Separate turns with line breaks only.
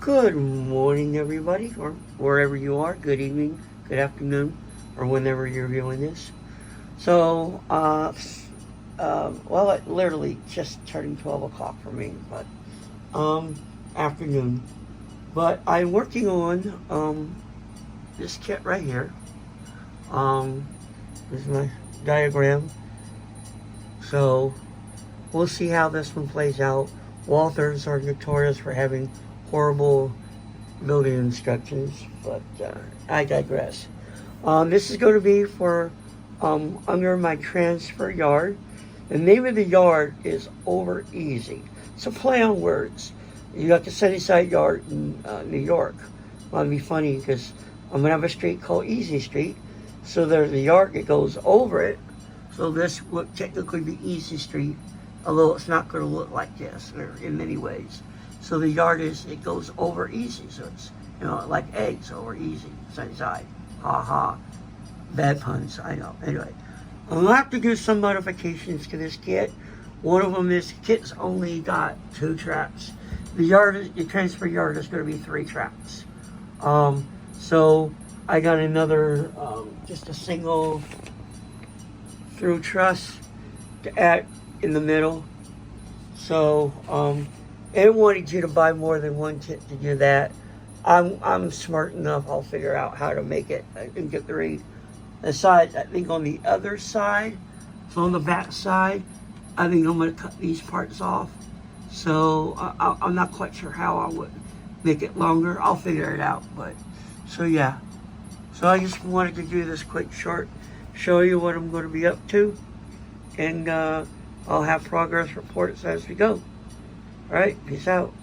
Good morning, everybody, or wherever you are. Good evening, good afternoon, or whenever you're viewing this. So, well, it literally just turning 12 o'clock for me, but afternoon. But I'm working on this kit right here. This is my diagram. So, we'll see how this one plays out. Walthers are notorious for having horrible building instructions, but I digress. This is going to be for under my transfer yard. The name of the yard is Over Easy. It's a play on words. You got the Sunnyside Yard in New York. Well, it'd be funny because I'm going to have a street called Easy Street. So there's a yard that goes over it. So this would technically be Easy Street, although it's not going to look like this in many ways. So the yard it goes over easy. So it's, like eggs over easy, Sunnyside. Ha ha. Bad puns, I know. Anyway, I'm going to have to do some modifications to this kit. One of them is the kit's only got 2 traps. The transfer yard is going to be 3 traps. So I got another, just a single through truss to add in the middle. So, I wanted you to buy more than one kit to do that. I'm smart enough. I'll figure out how to make it. I can get the sides. I think on the other side, so on the back side, I think I'm going to cut these parts off. So I'm not quite sure how I would make it longer. I'll figure it out. But so yeah. So I just wanted to do this quick short, show you what I'm going to be up to, and I'll have progress reports as we go. All right, peace out.